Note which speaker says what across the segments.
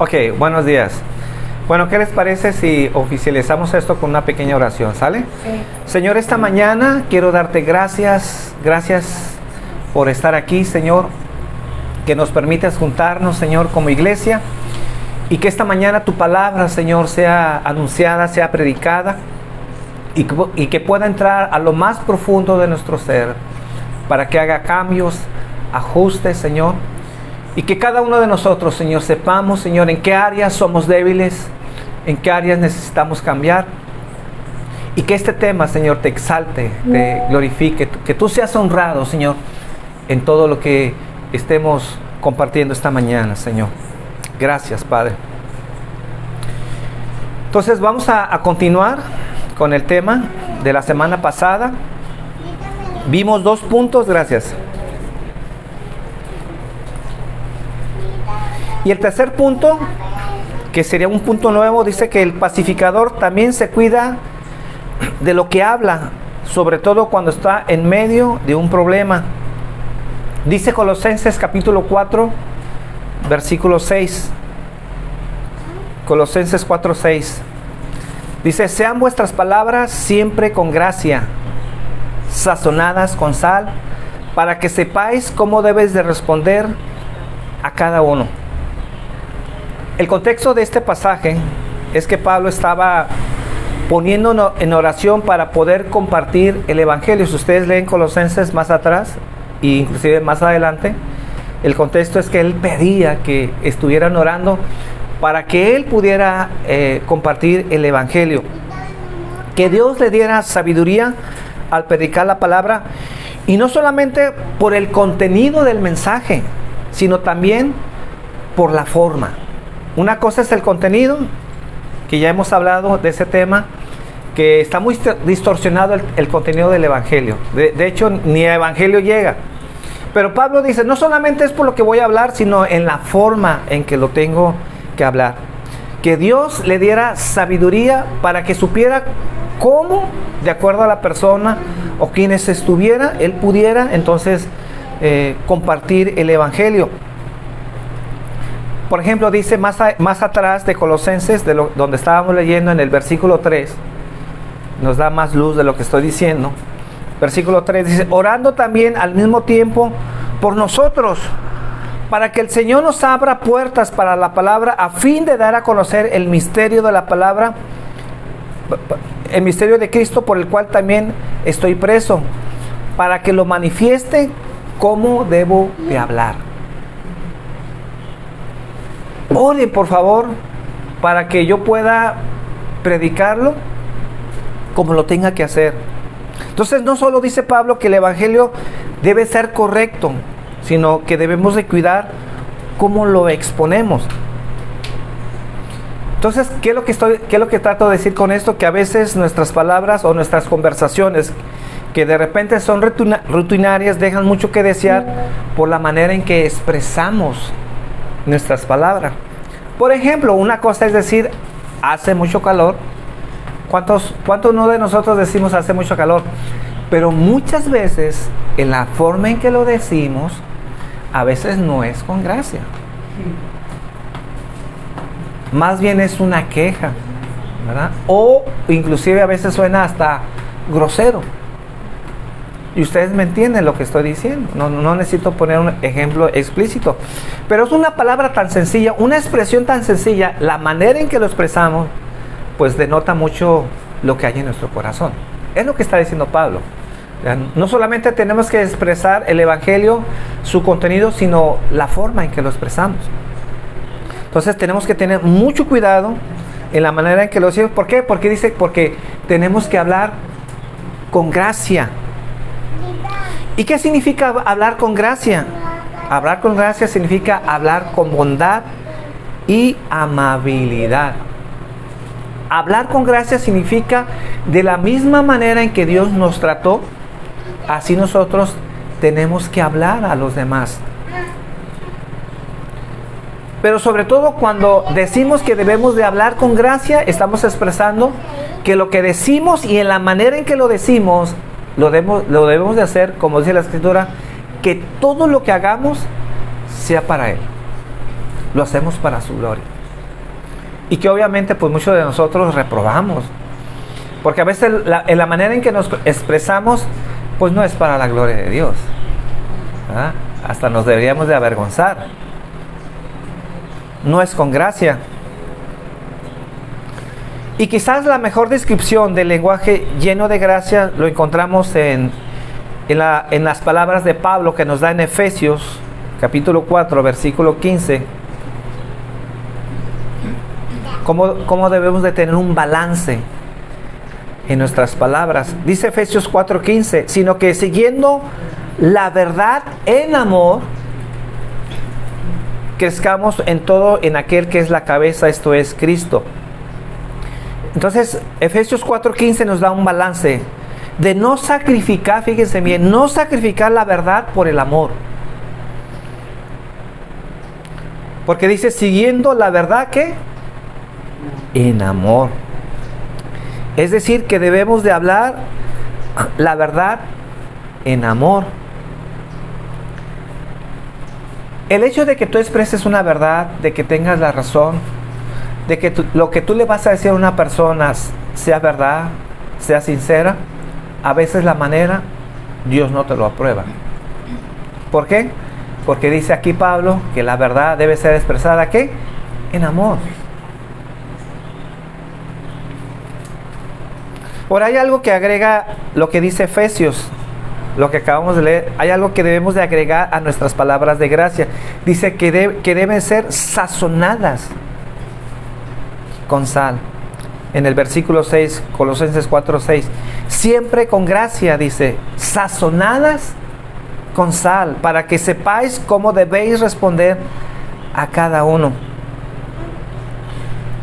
Speaker 1: Ok, buenos días. Bueno, ¿qué les parece si oficializamos esto con una pequeña oración? ¿Sale?
Speaker 2: Sí.
Speaker 1: Señor, esta mañana quiero darte gracias. Gracias por estar aquí, Señor. Que nos permitas juntarnos, Señor, como iglesia. Y que esta mañana tu palabra, Señor, sea anunciada, sea predicada. Y que pueda entrar a lo más profundo de nuestro ser. Para que haga cambios, ajustes, Señor. Y que cada uno de nosotros, Señor, sepamos, Señor, en qué áreas somos débiles, en qué áreas necesitamos cambiar. Y que este tema, Señor, te exalte, te glorifique, que tú seas honrado, Señor, en todo lo que estemos compartiendo esta mañana, Señor. Gracias, Padre. Entonces vamos a continuar con el tema de la semana pasada. Vimos 2 puntos, gracias. Y el tercer punto, que sería un punto nuevo, dice que el pacificador también se cuida de lo que habla, sobre todo cuando está en medio de un problema. Dice Colosenses capítulo 4, versículo 6. Colosenses 4, 6. Dice, sean vuestras palabras siempre con gracia, sazonadas con sal, para que sepáis cómo debes de responder a cada uno. El contexto de este pasaje es que Pablo estaba poniéndonos en oración para poder compartir el Evangelio. Si ustedes leen Colosenses más atrás, e inclusive más adelante, el contexto es que él pedía que estuvieran orando para que él pudiera compartir el Evangelio. Que Dios le diera sabiduría al predicar la palabra, y no solamente por el contenido del mensaje, sino también por la forma. Una cosa es el contenido, que ya hemos hablado de ese tema, que está muy distorsionado el contenido del Evangelio. De hecho, ni el Evangelio llega. Pero Pablo dice, no solamente es por lo que voy a hablar, sino en la forma en que lo tengo que hablar. Que Dios le diera sabiduría para que supiera cómo, de acuerdo a la persona o quienes estuviera, él pudiera entonces compartir el Evangelio. Por ejemplo, dice más atrás de Colosenses, donde estábamos leyendo en el versículo 3, nos da más luz de lo que estoy diciendo. Versículo 3 dice, orando también al mismo tiempo por nosotros, para que el Señor nos abra puertas para la palabra, a fin de dar a conocer el misterio de la palabra, el misterio de Cristo, por el cual también estoy preso, para que lo manifieste cómo debo de hablar. Oren, por favor, para que yo pueda predicarlo como lo tenga que hacer. Entonces, no solo dice Pablo que el Evangelio debe ser correcto, sino que debemos de cuidar cómo lo exponemos. Entonces, ¿qué es lo que trato de decir con esto? Que a veces nuestras palabras o nuestras conversaciones, que de repente son rutinarias, dejan mucho que desear por la manera en que expresamos nuestras palabras. Por ejemplo, una cosa es decir, hace mucho calor. ¿Cuántos no de nosotros decimos hace mucho calor? Pero muchas veces, en la forma en que lo decimos, a veces no es con gracia. Más bien es una queja, ¿verdad? O inclusive a veces suena hasta grosero. Y ustedes me entienden lo que estoy diciendo. No necesito poner un ejemplo explícito. Pero es una palabra tan sencilla, una expresión tan sencilla, la manera en que lo expresamos, pues denota mucho lo que hay en nuestro corazón. Es lo que está diciendo Pablo. No solamente tenemos que expresar el Evangelio, su contenido, sino la forma en que lo expresamos. Entonces tenemos que tener mucho cuidado en la manera en que lo decimos. ¿Por qué? Porque tenemos que hablar con gracia. ¿Y qué significa hablar con gracia? Hablar con gracia significa hablar con bondad y amabilidad. Hablar con gracia significa de la misma manera en que Dios nos trató, así nosotros tenemos que hablar a los demás. Pero sobre todo cuando decimos que debemos de hablar con gracia, estamos expresando que lo que decimos y en la manera en que lo decimos, lo debemos de hacer, como dice la Escritura, que todo lo que hagamos sea para Él. Lo hacemos para su gloria. y que obviamente pues muchos de nosotros reprobamos, porque a veces la manera en que nos expresamos pues no es para la gloria de Dios, ¿verdad? Hasta nos deberíamos de avergonzar, no es con gracia. Y quizás la mejor descripción del lenguaje lleno de gracia lo encontramos en las palabras de Pablo que nos da en Efesios capítulo 4 versículo 15. ¿Cómo debemos de tener un balance en nuestras palabras? Dice Efesios 4:15, sino que siguiendo la verdad en amor, crezcamos en todo en aquel que es la cabeza, esto es Cristo. Entonces, Efesios 4:15 nos da un balance de no sacrificar, fíjense bien, no sacrificar la verdad por el amor. Porque dice, siguiendo la verdad, ¿qué? En amor. Es decir, que debemos de hablar la verdad en amor. El hecho de que tú expreses una verdad, de que tengas la razón, de que lo que tú le vas a decir a una persona sea verdad, sea sincera, a veces la manera Dios no te lo aprueba. ¿Por qué? Porque dice aquí Pablo que la verdad debe ser expresada ¿qué? En amor. Ahora hay algo que agrega lo que dice Efesios, lo que acabamos de leer. Hay algo que debemos de agregar a nuestras palabras de gracia. Dice que deben ser sazonadas con sal. En el versículo 6, Colosenses 4:6, siempre con gracia, dice, sazonadas con sal, para que sepáis cómo debéis responder a cada uno.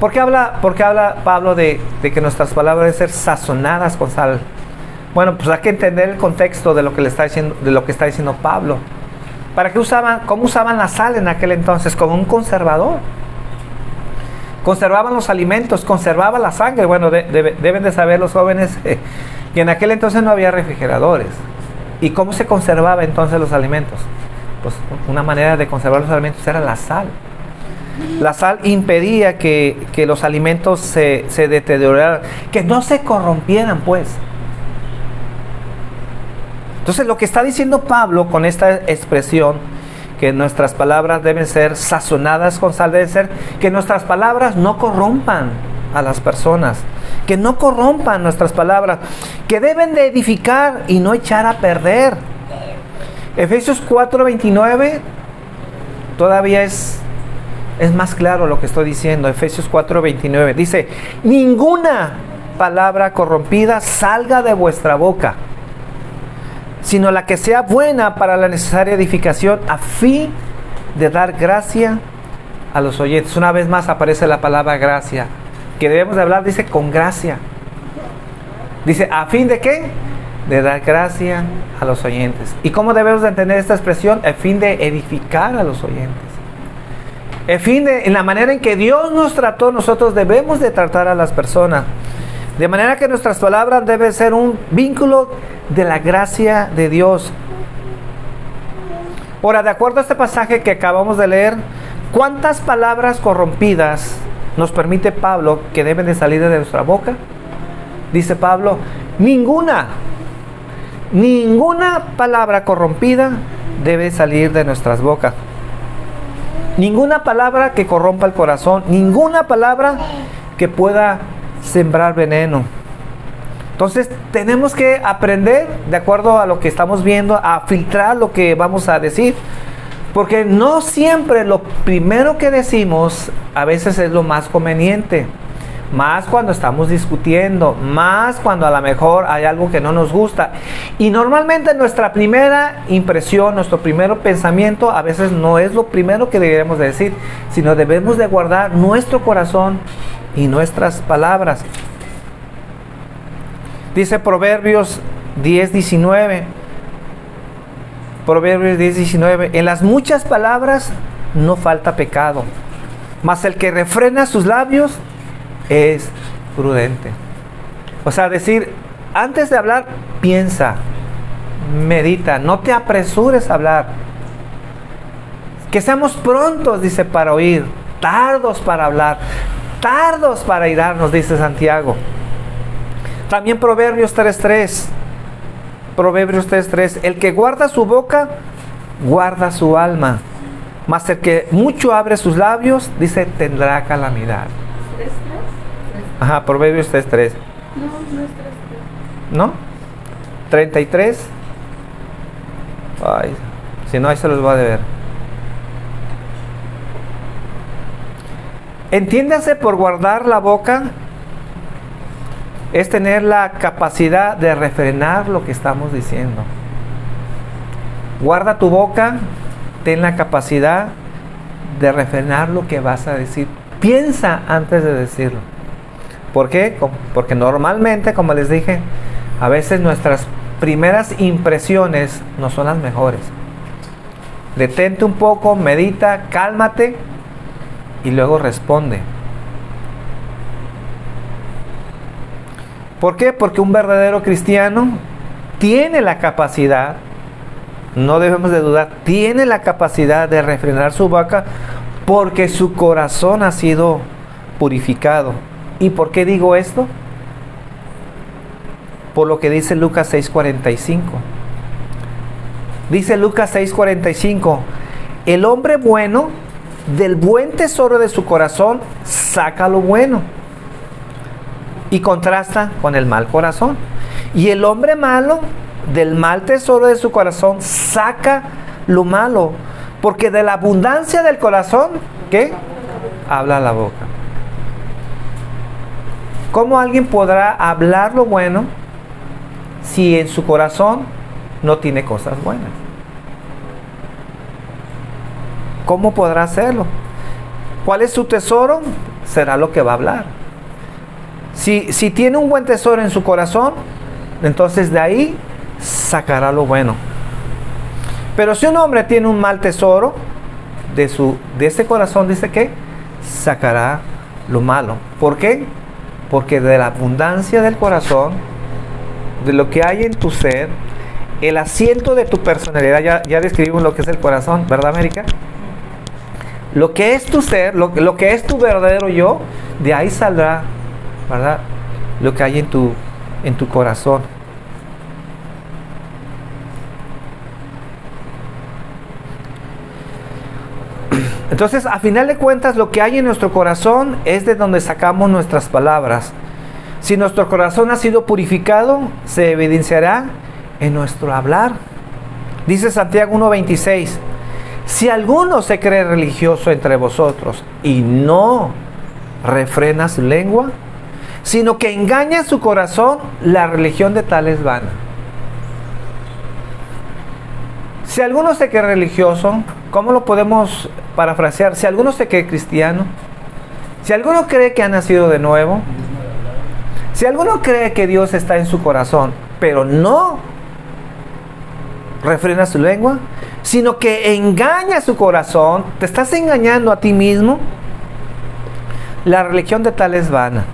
Speaker 1: ¿Por qué habla Pablo de que nuestras palabras deben ser sazonadas con sal? Bueno, pues hay que entender el contexto de lo que le está diciendo, de lo que está diciendo Pablo. ¿Para qué cómo usaban la sal en aquel entonces? Como un conservador. Conservaban los alimentos, conservaba la sangre. Bueno, deben de saber los jóvenes que en aquel entonces no había refrigeradores. ¿Y cómo se conservaba entonces los alimentos? Pues una manera de conservar los alimentos era la sal. La sal impedía que los alimentos se deterioraran, que no se corrompieran, pues. Entonces lo que está diciendo Pablo con esta expresión, que nuestras palabras deben ser sazonadas con sal, debe ser que nuestras palabras no corrompan a las personas, que no corrompan nuestras palabras, que deben de edificar y no echar a perder. Efesios 4:29 todavía es más claro lo que estoy diciendo. Efesios 4:29 dice, ninguna palabra corrompida salga de vuestra boca, sino la que sea buena para la necesaria edificación, a fin de dar gracia a los oyentes. Una vez más aparece la palabra gracia, que debemos de hablar, dice, con gracia. Dice, ¿a fin de qué? De dar gracia a los oyentes. ¿Y cómo debemos de entender esta expresión? A fin de edificar a los oyentes. En la manera en que Dios nos trató, nosotros debemos de tratar a las personas. De manera que nuestras palabras deben ser un vínculo de la gracia de Dios. Ahora, de acuerdo a este pasaje que acabamos de leer, ¿cuántas palabras corrompidas nos permite Pablo que deben de salir de nuestra boca? Dice Pablo, ninguna palabra corrompida debe salir de nuestras bocas. Ninguna palabra que corrompa el corazón, ninguna palabra que pueda sembrar veneno. Entonces tenemos que aprender, de acuerdo a lo que estamos viendo, a filtrar lo que vamos a decir, porque no siempre lo primero que decimos a veces es lo más conveniente, más cuando estamos discutiendo, más cuando a lo mejor hay algo que no nos gusta, y normalmente nuestra primera impresión, nuestro primer pensamiento a veces no es lo primero que deberíamos de decir, sino debemos de guardar nuestro corazón y nuestras palabras. Dice Proverbios 10:19. Proverbios 10:19. En las muchas palabras no falta pecado, mas el que refrena sus labios es prudente. O sea, decir, antes de hablar, piensa, medita, no te apresures a hablar. Que seamos prontos, dice, para oír, tardos para hablar. tardos para irarnos, dice Santiago. También Proverbios 3:3. Proverbios 3:3. El que guarda su boca, guarda su alma. Mas el que mucho abre sus labios, dice, tendrá calamidad.
Speaker 2: ¿3:3?
Speaker 1: Ajá, Proverbios 3:3.
Speaker 2: No, no es 3:3.
Speaker 1: ¿No? 33. Ay, si no, ahí se los va a deber. Entiéndase por guardar la boca, es tener la capacidad de refrenar lo que estamos diciendo. Guarda tu boca, ten la capacidad de refrenar lo que vas a decir. Piensa antes de decirlo. ¿Por qué? Porque normalmente, como les dije, a veces nuestras primeras impresiones no son las mejores. Detente un poco, medita, cálmate y luego responde. ¿Por qué? Porque un verdadero cristiano tiene la capacidad, no debemos de dudar, tiene la capacidad de refrenar su boca porque su corazón ha sido purificado. ¿Y por qué digo esto? Por lo que dice Lucas 6:45. Dice Lucas 6:45, el hombre bueno del buen tesoro de su corazón saca lo bueno. Y contrasta con el mal corazón. Y el hombre malo del mal tesoro de su corazón saca lo malo. Porque de la abundancia del corazón, ¿qué? Habla la boca. ¿Cómo alguien podrá hablar lo bueno si en su corazón no tiene cosas buenas? ¿Cómo podrá hacerlo? ¿Cuál es su tesoro? Será lo que va a hablar. Si tiene un buen tesoro en su corazón, entonces de ahí sacará lo bueno. Pero si un hombre tiene un mal tesoro, de ese corazón, dice que sacará lo malo. ¿Por qué? Porque de la abundancia del corazón, de lo que hay en tu ser, el asiento de tu personalidad, ya describimos lo que es el corazón, ¿verdad, América? Lo que es tu ser, lo que es tu verdadero yo, de ahí saldrá, ¿verdad?, lo que hay en tu corazón. Entonces, a final de cuentas, lo que hay en nuestro corazón es de donde sacamos nuestras palabras. Si nuestro corazón ha sido purificado, se evidenciará en nuestro hablar. Dice Santiago 1:26, si alguno se cree religioso entre vosotros y no refrena su lengua, sino que engaña su corazón, la religión de tal es vana. Si alguno se cree religioso, ¿cómo lo podemos parafrasear? Si alguno se cree cristiano, si alguno cree que ha nacido de nuevo, si alguno cree que Dios está en su corazón, pero no refrena su lengua, sino que engaña su corazón, te estás engañando a ti mismo, la religión de tal es vana.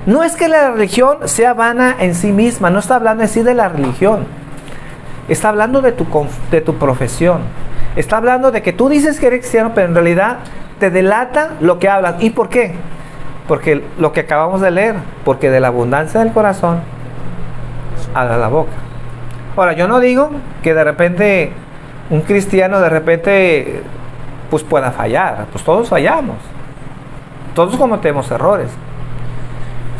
Speaker 1: No es que la religión sea vana en sí misma, no está hablando en sí de la religión. Está hablando de tu profesión. Está hablando de que tú dices que eres cristiano, pero en realidad te delata lo que hablas. ¿Y por qué? Porque lo que acabamos de leer, porque de la abundancia del corazón habla la boca. Ahora, yo no digo que de repente un cristiano pues pueda fallar. Pues todos fallamos. Todos cometemos errores.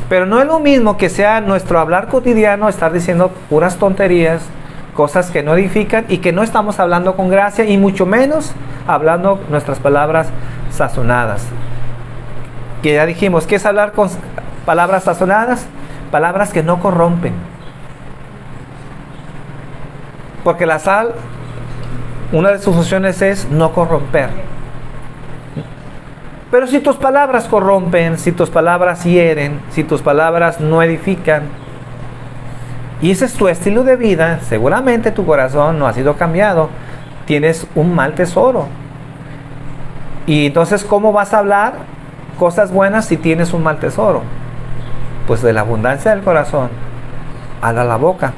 Speaker 1: Pero no es lo mismo que sea nuestro hablar cotidiano estar diciendo puras tonterías, cosas que no edifican y que no estamos hablando con gracia y mucho menos hablando nuestras palabras sazonadas. Que ya dijimos, ¿qué es hablar con palabras sazonadas? Palabras que no corrompen. Porque la sal, una de sus funciones es no corromper. Pero si tus palabras corrompen, si tus palabras hieren, si tus palabras no edifican, y ese es tu estilo de vida, seguramente tu corazón no ha sido cambiado, tienes un mal tesoro. Y entonces, ¿cómo vas a hablar cosas buenas si tienes un mal tesoro? Pues de la abundancia del corazón habla la boca.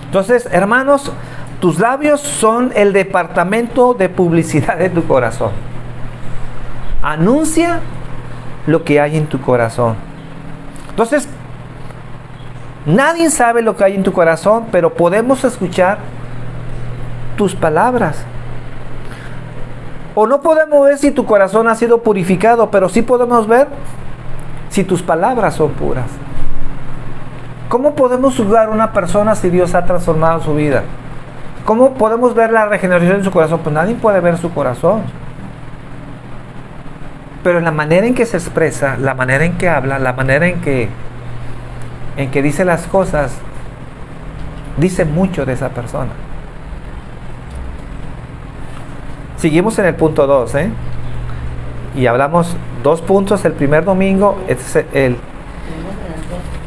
Speaker 1: Entonces, hermanos, tus labios son el departamento de publicidad de tu corazón. anuncia lo que hay en tu corazón. Entonces, nadie sabe lo que hay en tu corazón, pero podemos escuchar tus palabras. O no podemos ver si tu corazón ha sido purificado, pero sí podemos ver si tus palabras son puras. ¿Cómo podemos juzgar a una persona si Dios ha transformado su vida? ¿Cómo podemos ver la regeneración de su corazón? Pues nadie puede ver su corazón. Pero en la manera en que se expresa, la manera en que habla, la manera en que dice las cosas, dice mucho de esa persona. Seguimos en el punto 2, y hablamos 2 puntos el primer domingo.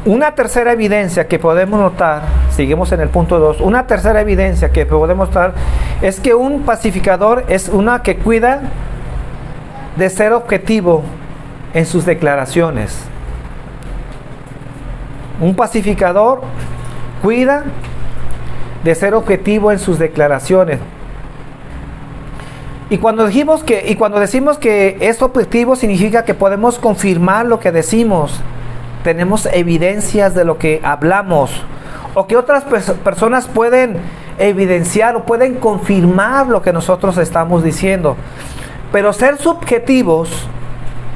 Speaker 1: Una tercera evidencia que podemos notar, seguimos en el punto 2, una tercera evidencia que podemos notar es que un pacificador es una que cuida de ser objetivo en sus declaraciones. Un pacificador cuida de ser objetivo en sus declaraciones. Y cuando decimos que es objetivo, significa que podemos confirmar lo que decimos. Tenemos evidencias de lo que hablamos, o que otras personas pueden evidenciar o pueden confirmar lo que nosotros estamos diciendo. Pero ser subjetivos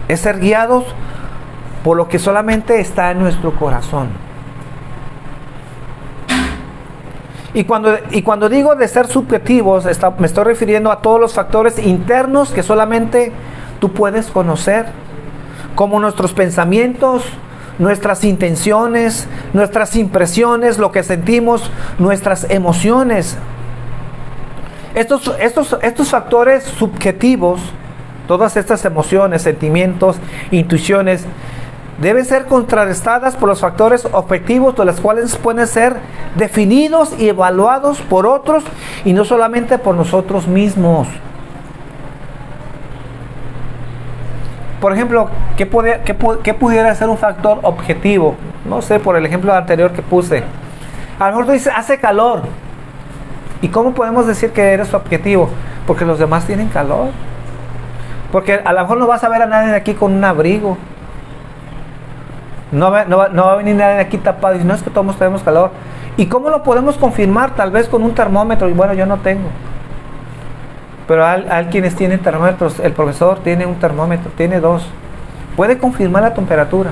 Speaker 1: es ser guiados por lo que solamente está en nuestro corazón. Y cuando digo de ser subjetivos, me estoy refiriendo a todos los factores internos que solamente tú puedes conocer, como nuestros pensamientos, nuestras intenciones, nuestras impresiones, lo que sentimos, nuestras emociones. Estos factores subjetivos, todas estas emociones, sentimientos, intuiciones, deben ser contrarrestadas por los factores objetivos, de los cuales pueden ser definidos y evaluados por otros y no solamente por nosotros mismos. Por ejemplo, ¿qué pudiera ser un factor objetivo? No sé, por el ejemplo anterior que puse. A lo mejor tú dices, hace calor. ¿Y cómo podemos decir que eres objetivo? Porque los demás tienen calor. Porque a lo mejor no vas a ver a nadie de aquí con un abrigo. No va a venir nadie de aquí tapado y dice, no, es que todos tenemos calor. ¿Y cómo lo podemos confirmar? Tal vez con un termómetro. Y bueno, yo no tengo. Pero hay quienes tienen termómetros. El profesor tiene un termómetro, tiene 2. Puede confirmar la temperatura.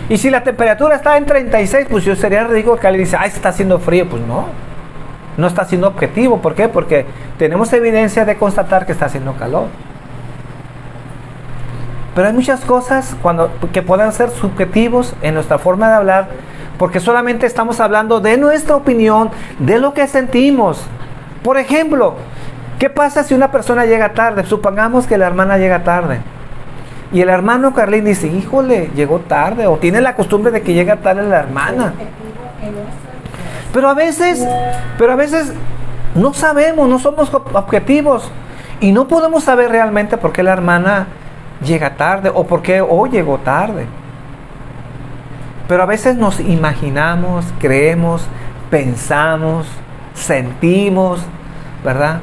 Speaker 1: Y si la temperatura está en 36, pues yo sería ridículo que alguien dice, ay, está haciendo frío. Pues no está siendo objetivo. ¿Por qué? Porque tenemos evidencia de constatar que está haciendo calor. Pero hay muchas cosas que pueden ser subjetivos en nuestra forma de hablar, porque solamente estamos hablando de nuestra opinión, de lo que sentimos. Por ejemplo, ¿qué pasa si una persona llega tarde? Supongamos que la hermana llega tarde. Y el hermano Carlín dice, híjole, llegó tarde, o tiene la costumbre de que llega tarde la hermana. Pero a veces no sabemos, no somos objetivos, y no podemos saber realmente por qué la hermana llega tarde o por qué hoy llegó tarde. Pero a veces nos imaginamos, creemos, pensamos, sentimos, ¿verdad?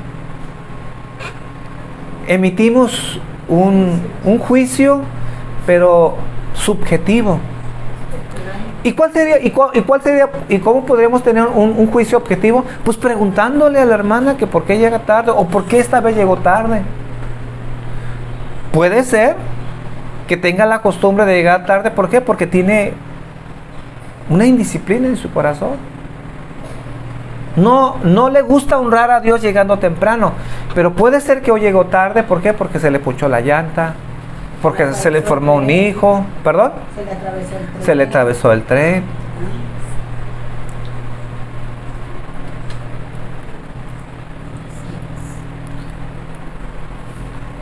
Speaker 1: Emitimos un juicio, pero subjetivo. ¿Y cómo podríamos tener un juicio objetivo? Pues preguntándole a la hermana que por qué llega tarde o por qué esta vez llegó tarde. Puede ser que tenga la costumbre de llegar tarde. ¿Por qué? Porque tiene una indisciplina en su corazón. No le gusta honrar a Dios llegando temprano. Pero puede ser que hoy llegó tarde. ¿Por qué? Porque se le punchó la llanta, porque se le formó un hijo. ¿Perdón? Se le atravesó el tren.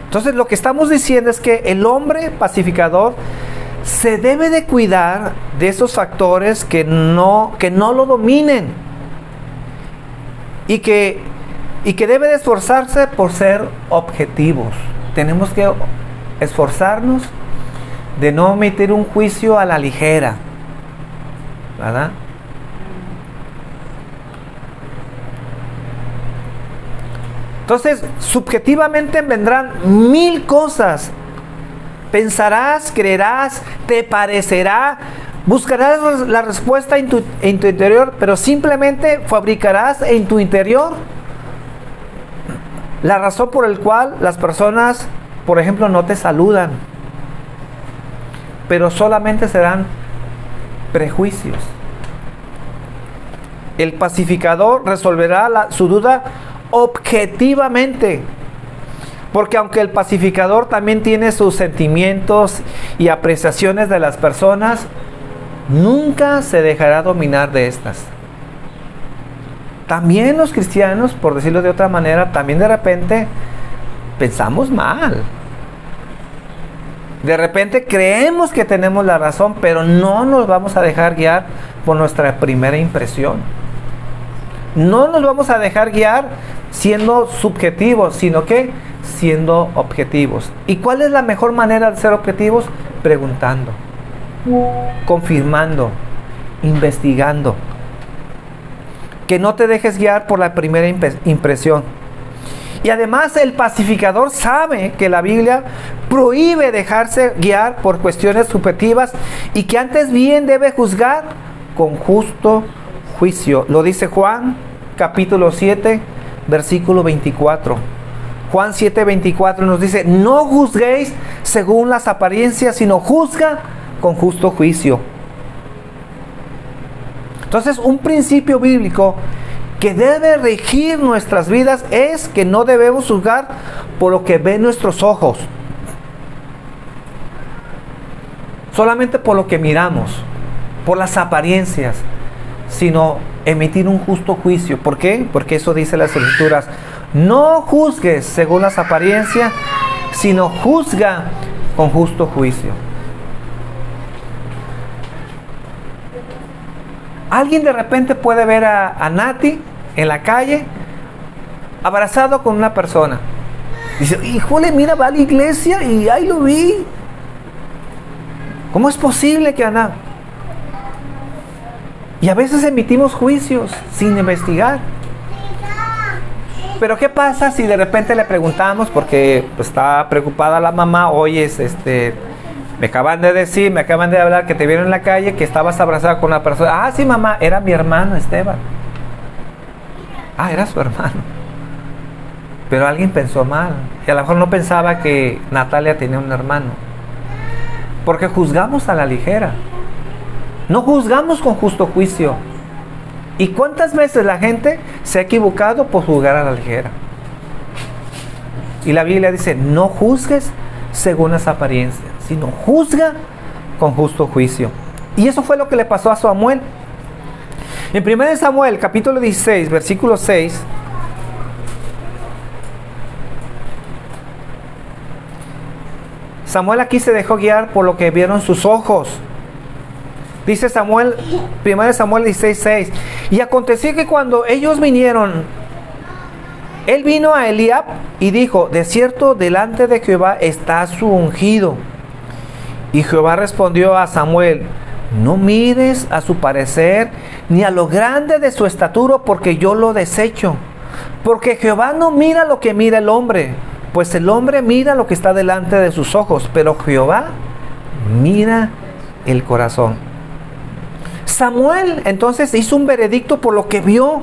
Speaker 1: Entonces lo que estamos diciendo es que el hombre pacificador se debe de cuidar de esos factores que no lo dominen, y que debe de esforzarse por ser objetivos. Tenemos que esforzarnos de no emitir un juicio a la ligera, ¿verdad? Entonces, subjetivamente vendrán 1000 cosas Pensarás, creerás, te parecerá, buscarás la respuesta en tu interior, pero simplemente fabricarás en tu interior la razón por la cual las personas, por ejemplo, no te saludan, pero solamente serán prejuicios. El pacificador resolverá su duda objetivamente. Porque aunque el pacificador también tiene sus sentimientos y apreciaciones de las personas, nunca se dejará dominar de estas. También los cristianos, por decirlo de otra manera, también de repente pensamos mal. De repente creemos que tenemos la razón, pero no nos vamos a dejar guiar por nuestra primera impresión. No nos vamos a dejar guiar siendo subjetivos, sino que siendo objetivos. ¿Y cuál es la mejor manera de ser objetivos? Preguntando, confirmando, investigando. Que no te dejes guiar por la primera impresión. Y además el pacificador sabe que la Biblia prohíbe dejarse guiar por cuestiones subjetivas y que antes bien debe juzgar con justo juicio. Lo dice Juan capítulo 7, versículo 24. Juan 7:24 nos dice: no juzguéis según las apariencias, sino juzga con justo juicio. Entonces, un principio bíblico que debe regir nuestras vidas es que no debemos juzgar por lo que ven nuestros ojos, solamente por lo que miramos, por las apariencias, sino emitir un justo juicio. ¿Por qué? Porque eso dice las Escrituras: no juzgues según las apariencias, sino juzga con justo juicio. Alguien de repente puede ver a Nati en la calle abrazado con una persona. Dice: híjole, mira, va a la iglesia y ahí lo vi. ¿Cómo es posible que anda? Y a veces emitimos juicios sin investigar. Pero ¿qué pasa si de repente le preguntamos, porque pues, está preocupada la mamá? Oye, me acaban de hablar que te vieron en la calle, que estabas abrazada con una persona. Ah, sí, mamá, era mi hermano Esteban. Ah, era su hermano. Pero alguien pensó mal. Y a lo mejor no pensaba que Natalia tenía un hermano. Porque juzgamos a la ligera. No juzgamos con justo juicio. ¿Y cuántas veces la gente se ha equivocado por juzgar a la ligera? Y la Biblia dice: no juzgues según las apariencias, sino juzga con justo juicio. Y eso fue lo que le pasó a Samuel. En 1 Samuel, capítulo 16, versículo 6, Samuel aquí se dejó guiar por lo que vieron sus ojos. Dice Samuel, 1 Samuel 16, 6. Y aconteció que cuando ellos vinieron, él vino a Eliab y dijo: de cierto, delante de Jehová está su ungido. Y Jehová respondió a Samuel: no mires a su parecer, ni a lo grande de su estatura, porque yo lo desecho. Porque Jehová no mira lo que mira el hombre, pues el hombre mira lo que está delante de sus ojos, pero Jehová mira el corazón. Samuel entonces hizo un veredicto por lo que vio.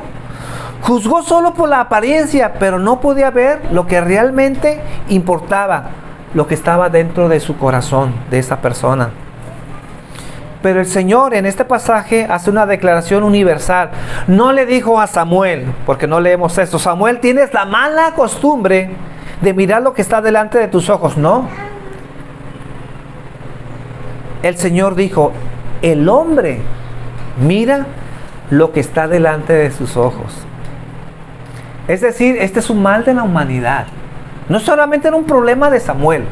Speaker 1: Juzgó solo por la apariencia, pero no podía ver lo que realmente importaba, lo que estaba dentro de su corazón, de esa persona. Pero el Señor en este pasaje hace una declaración universal. No le dijo a Samuel, porque no leemos esto: Samuel, tienes la mala costumbre de mirar lo que está delante de tus ojos. No. El Señor dijo: el hombre mira lo que está delante de sus ojos. Es decir, este es un mal de la humanidad. No solamente era un problema de Samuel.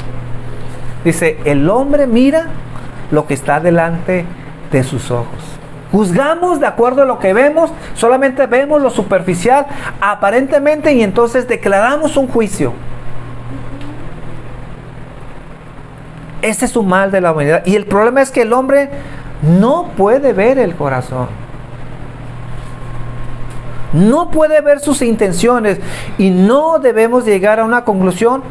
Speaker 1: Dice: el hombre mira lo que está delante de sus ojos. Juzgamos de acuerdo a lo que vemos, solamente vemos lo superficial, aparentemente, y entonces declaramos un juicio. Ese es un mal de la humanidad. Y el problema es que el hombre no puede ver el corazón. No puede ver sus intenciones. Y no debemos llegar a una conclusión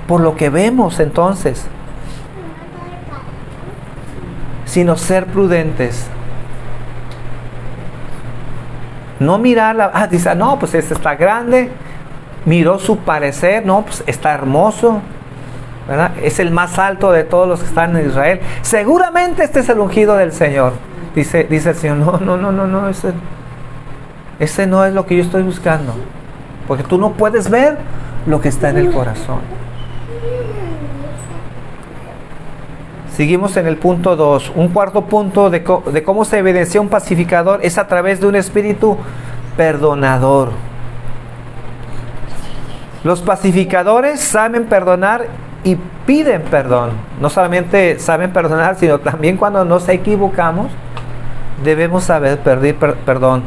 Speaker 1: por lo que vemos entonces. sino ser prudentes. No mirar dice, no, pues este está grande, miró su parecer, no, pues está hermoso, ¿verdad? Es el más alto de todos los que están en Israel. Seguramente este es el ungido del Señor. Dice el Señor, no, ese no es lo que yo estoy buscando. Porque tú no puedes ver lo que está en el corazón. Seguimos en el punto 2. Un cuarto punto de cómo se evidencia un pacificador es a través de un espíritu perdonador. Los pacificadores saben perdonar y piden perdón. No solamente saben perdonar, sino también cuando nos equivocamos, debemos saber pedir perdón.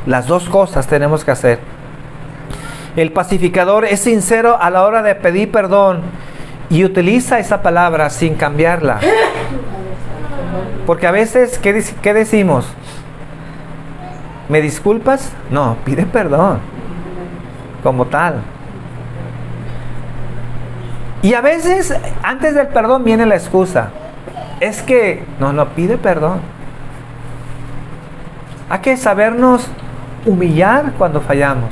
Speaker 1: Las dos cosas tenemos que hacer. El pacificador es sincero a la hora de pedir perdón y utiliza esa palabra sin cambiarla. Porque a veces, ¿qué decimos? ¿Me disculpas? No, pide perdón. Como tal. Y a veces, antes del perdón viene la excusa. Es que, no, pide perdón. Hay que sabernos humillar cuando fallamos.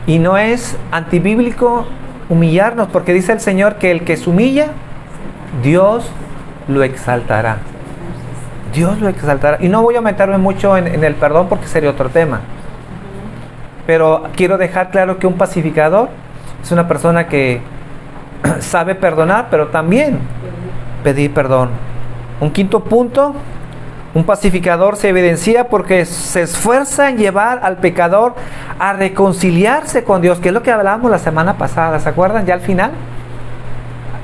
Speaker 1: Y no es antibíblico humillarnos, porque dice el Señor que el que se humilla, Dios lo exaltará. Dios lo exaltará. Y no voy a meterme mucho en el perdón porque sería otro tema. Pero quiero dejar claro que un pacificador es una persona que sabe perdonar, pero también pedir perdón. Un quinto punto, un pacificador se evidencia porque se esfuerza en llevar al pecador a reconciliarse con Dios, que es lo que hablábamos la semana pasada, ¿se acuerdan? Ya al final,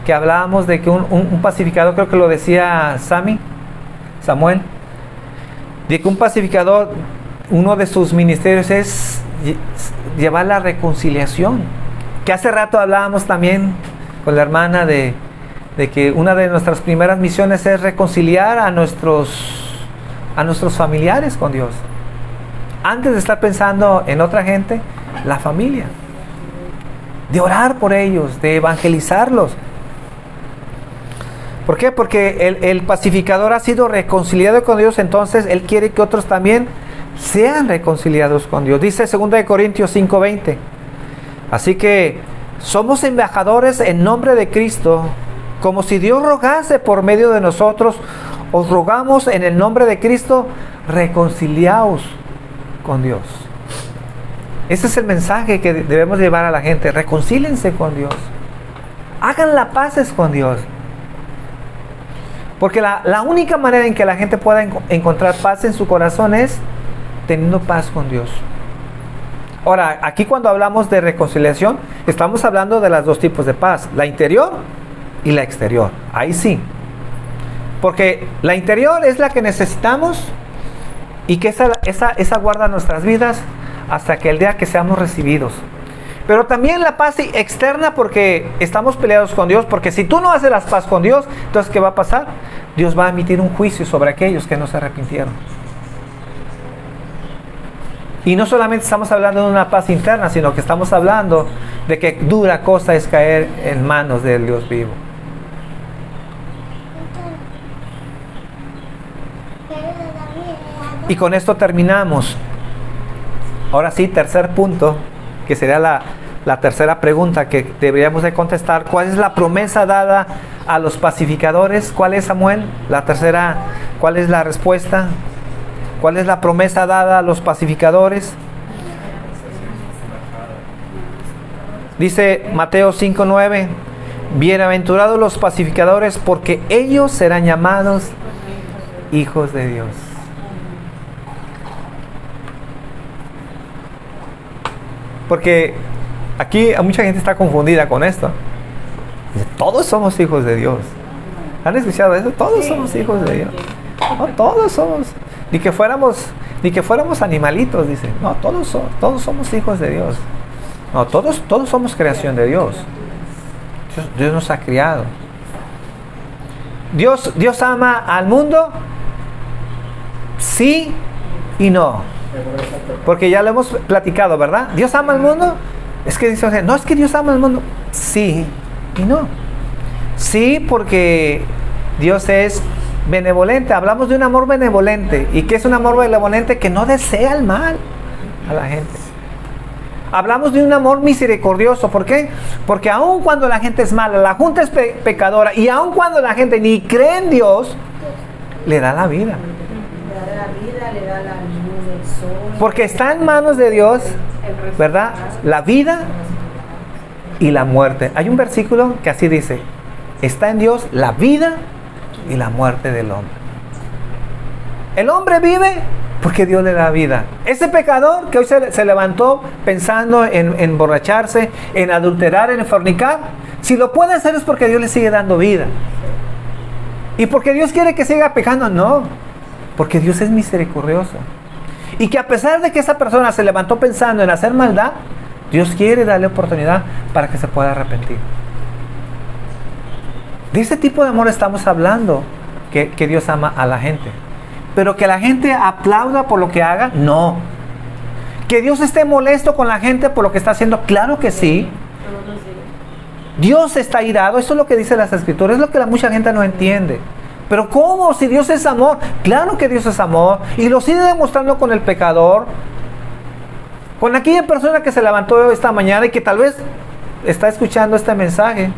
Speaker 1: que hablábamos de que un pacificador, creo que lo decía Samuel, de que un pacificador, uno de sus ministerios es llevar la reconciliación. Que hace rato hablábamos también con la hermana de que una de nuestras primeras misiones es reconciliar a nuestros familiares con Dios. Antes de estar pensando en otra gente, la familia. De orar por ellos, de evangelizarlos. ¿Por qué? Porque el pacificador ha sido reconciliado con Dios, entonces él quiere que otros también sean reconciliados con Dios. Dice 2 Corintios 5:20. Así que somos embajadores en nombre de Cristo, como si Dios rogase por medio de nosotros. Os rogamos en el nombre de Cristo, reconciliaos con Dios. Ese es el mensaje que debemos llevar a la gente. Reconcílense con Dios. Hagan las paces con Dios. Porque la única manera en que la gente pueda encontrar paz en su corazón es teniendo paz con Dios. Ahora, aquí cuando hablamos de reconciliación, estamos hablando de los dos tipos de paz. La interior y la exterior. Ahí sí. Porque la interior es la que necesitamos y que esa guarda nuestras vidas hasta que el día que seamos recibidos. Pero también la paz externa, porque estamos peleados con Dios, porque si tú no haces la paz con Dios, entonces ¿qué va a pasar? Dios va a emitir un juicio sobre aquellos que no se arrepintieron. Y no solamente estamos hablando de una paz interna, sino que estamos hablando de que dura cosa es caer en manos del Dios vivo. Y con esto terminamos. Ahora sí, tercer punto, que sería la tercera pregunta que deberíamos de contestar. ¿Cuál es la promesa dada a los pacificadores? ¿Cuál es, Samuel? La tercera, ¿cuál es la respuesta? ¿Cuál es la promesa dada a los pacificadores? Dice Mateo 5:9, bienaventurados los pacificadores, porque ellos serán llamados hijos de Dios. Porque aquí mucha gente está confundida con esto. Dice, todos somos hijos de Dios. ¿Han escuchado eso? Todos somos hijos de Dios. No, todos somos. Ni que fuéramos animalitos, dice. No, todos somos hijos de Dios. No, todos somos creación de Dios. Dios nos ha criado. Dios ama al mundo, sí y no. Porque ya lo hemos platicado, ¿verdad? ¿Dios ama al mundo? Es que dice, no, es que Dios ama al mundo. Sí y no. Sí, porque Dios es benevolente. Hablamos de un amor benevolente. ¿Y qué es un amor benevolente? Que no desea el mal a la gente. Hablamos de un amor misericordioso. ¿Por qué? Porque aun cuando la gente es mala, la gente es pecadora, y aun cuando la gente ni cree en Dios, le da la vida.
Speaker 2: Le da la vida, le da la luz del sol.
Speaker 1: Porque está en manos de Dios, ¿verdad? La vida y la muerte. Hay un versículo que así dice: está en Dios la vida y la muerte del hombre. El hombre vive porque Dios le da vida. Ese pecador que hoy se levantó pensando en emborracharse, en adulterar, en fornicar, si lo puede hacer es porque Dios le sigue dando vida. ¿Y porque Dios quiere que siga pecando? No, porque Dios es misericordioso. Y que a pesar de que esa persona se levantó pensando en hacer maldad, Dios quiere darle oportunidad para que se pueda arrepentir. De ese tipo de amor estamos hablando, que Dios ama a la gente. Pero que la gente aplauda por lo que haga, no. Que Dios esté molesto con la gente por lo que está haciendo, claro que sí. Dios está irado, eso es lo que dice las Escrituras, es lo que mucha gente no entiende. Pero ¿cómo? Si Dios es amor, claro que Dios es amor, y lo sigue demostrando con el pecador, con aquella persona que se levantó esta mañana y que tal vez está escuchando este mensaje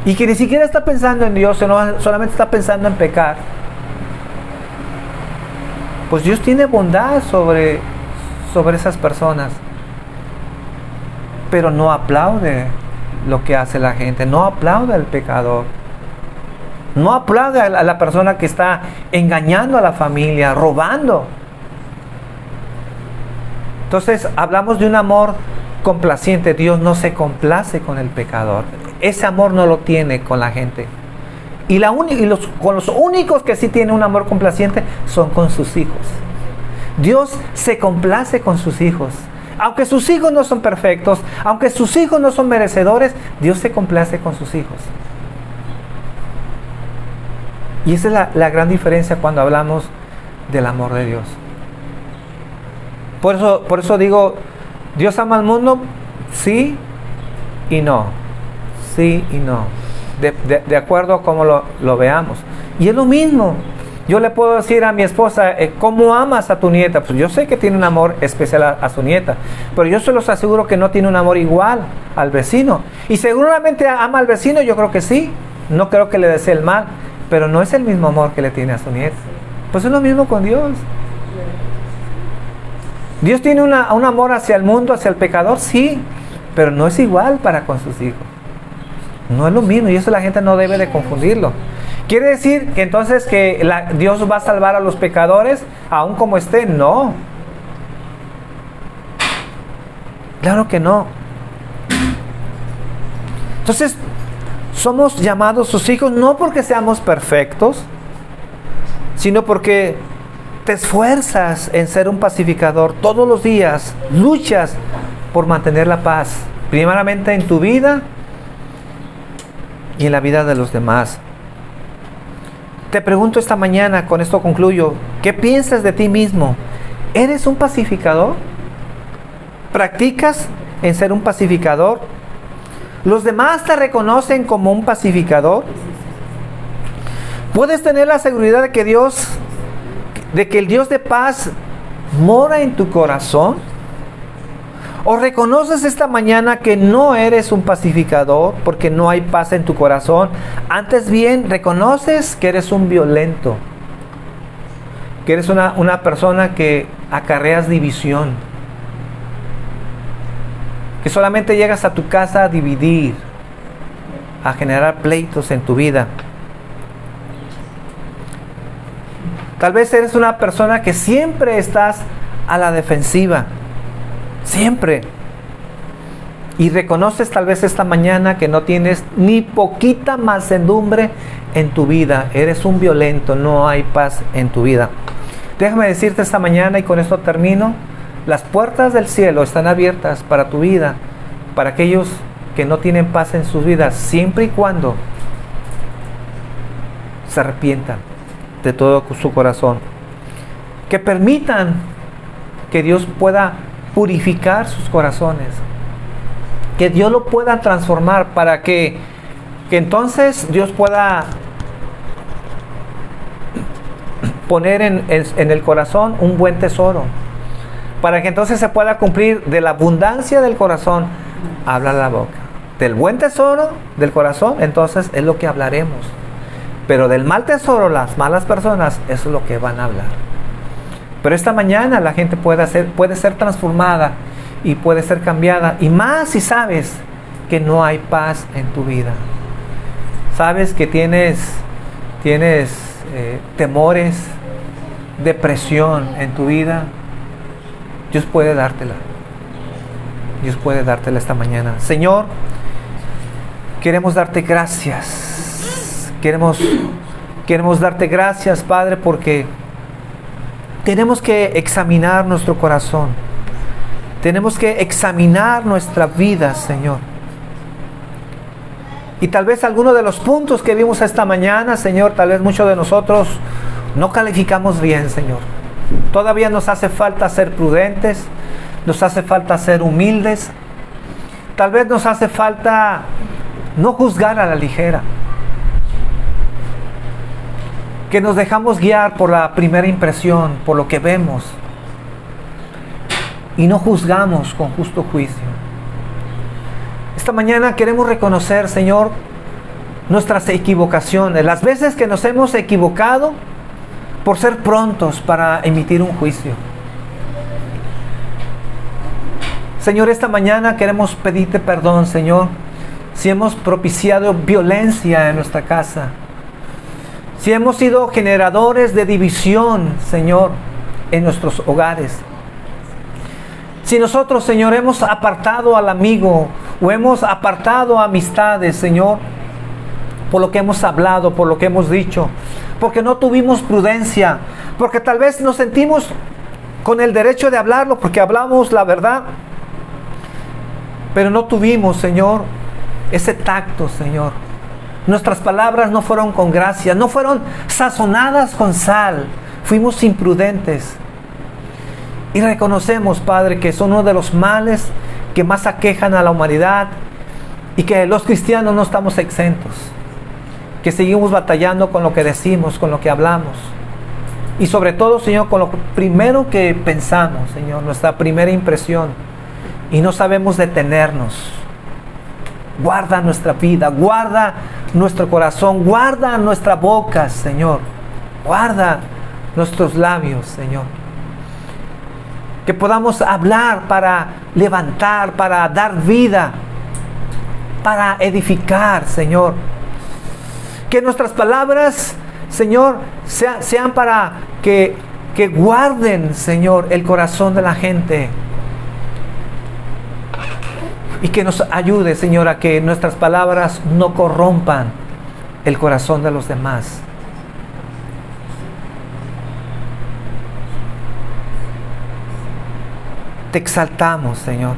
Speaker 1: y que ni siquiera está pensando en Dios, sino solamente está pensando en pecar. Pues Dios tiene bondad sobre esas personas, pero no aplaude lo que hace la gente, no aplaude al pecador, no aplaude a la persona que está engañando a la familia, robando. Entonces hablamos de un amor complaciente. Dios no se complace con el pecador. Ese amor no lo tiene con la gente. Con los únicos que sí tiene un amor complaciente son con sus hijos. Dios se complace con sus hijos. Aunque sus hijos no son perfectos, aunque sus hijos no son merecedores, Dios se complace con sus hijos. Y esa es la gran diferencia cuando hablamos del amor de Dios. Por eso digo, ¿Dios ama al mundo? Sí y no. Sí y no. De acuerdo a cómo lo veamos. Y es lo mismo. Yo le puedo decir a mi esposa, ¿cómo amas a tu nieta? Pues yo sé que tiene un amor especial a su nieta, pero yo se los aseguro que no tiene un amor igual al vecino. Y seguramente ama al vecino, yo creo que sí. No creo que le desee el mal, pero no es el mismo amor que le tiene a su nieta. Pues es lo mismo con Dios. Dios tiene un amor hacia el mundo, hacia el pecador, sí, pero no es igual para con sus hijos. No es lo mismo, y eso la gente no debe de confundirlo. ¿Quiere decir que entonces que Dios va a salvar a los pecadores aún como estén? No. Claro que no. Entonces, somos llamados sus hijos no porque seamos perfectos, sino porque te esfuerzas en ser un pacificador todos los días, luchas por mantener la paz, primeramente en tu vida y en la vida de los demás. Te pregunto esta mañana, con esto concluyo, ¿qué piensas de ti mismo? ¿Eres un pacificador? ¿Practicas en ser un pacificador? ¿Los demás te reconocen como un pacificador? ¿Puedes tener la seguridad de que el Dios de paz mora en tu corazón? ¿O reconoces esta mañana que no eres un pacificador porque no hay paz en tu corazón? Antes bien, reconoces que eres un violento, que eres una persona que acarreas división, que solamente llegas a tu casa a dividir, a generar pleitos en tu vida. Tal vez eres una persona que siempre estás a la defensiva. Siempre. Y reconoces tal vez esta mañana que no tienes ni poquita mansedumbre en tu vida. Eres un violento, no hay paz en tu vida. Déjame decirte esta mañana, y con esto termino, las puertas del cielo están abiertas para tu vida, para aquellos que no tienen paz en sus vidas, siempre y cuando se arrepientan de todo su corazón. Que permitan que Dios pueda purificar sus corazones, que Dios lo pueda transformar para que entonces Dios pueda poner en el corazón un buen tesoro, para que entonces se pueda cumplir de la abundancia del corazón, habla la boca. Del buen tesoro del corazón, entonces es lo que hablaremos. Pero del mal tesoro, las malas personas, eso es lo que van a hablar. Pero esta mañana la gente puede ser transformada y puede ser cambiada. Y más si sabes que no hay paz en tu vida. Sabes que tienes temores, depresión en tu vida. Dios puede dártela. Dios puede dártela esta mañana. Señor, queremos darte gracias. Queremos darte gracias, Padre, porque tenemos que examinar nuestro corazón. Tenemos que examinar nuestra vida, Señor. Y tal vez alguno de los puntos que vimos esta mañana, Señor, tal vez muchos de nosotros no calificamos bien, Señor. Todavía nos hace falta ser prudentes, nos hace falta ser humildes. Tal vez nos hace falta no juzgar a la ligera. Que nos dejamos guiar por la primera impresión, por lo que vemos. Y no juzgamos con justo juicio. Esta mañana queremos reconocer, Señor, nuestras equivocaciones. Las veces que nos hemos equivocado por ser prontos para emitir un juicio. Señor, esta mañana queremos pedirte perdón, Señor, si hemos propiciado violencia en nuestra casa. Si hemos sido generadores de división, Señor, en nuestros hogares. Si nosotros, Señor, hemos apartado al amigo o hemos apartado amistades, Señor, por lo que hemos hablado, por lo que hemos dicho, porque no tuvimos prudencia, porque tal vez nos sentimos con el derecho de hablarlo, porque hablamos la verdad, pero no tuvimos, Señor, ese tacto, Señor. Nuestras palabras no fueron con gracia, no fueron sazonadas con sal, fuimos imprudentes. Y reconocemos, Padre, que son uno de los males que más aquejan a la humanidad y que los cristianos no estamos exentos, que seguimos batallando con lo que decimos, con lo que hablamos y sobre todo, Señor, con lo primero que pensamos, Señor, nuestra primera impresión, y no sabemos detenernos. Guarda nuestra vida, guarda nuestro corazón, guarda nuestra boca, Señor, guarda nuestros labios, Señor. Que podamos hablar para levantar, para dar vida, para edificar, Señor. Que nuestras palabras, Señor, sean para que guarden, Señor, el corazón de la gente. Y que nos ayude, Señor, a que nuestras palabras no corrompan el corazón de los demás. Te exaltamos, Señor.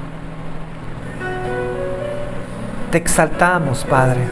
Speaker 1: Te exaltamos, Padre.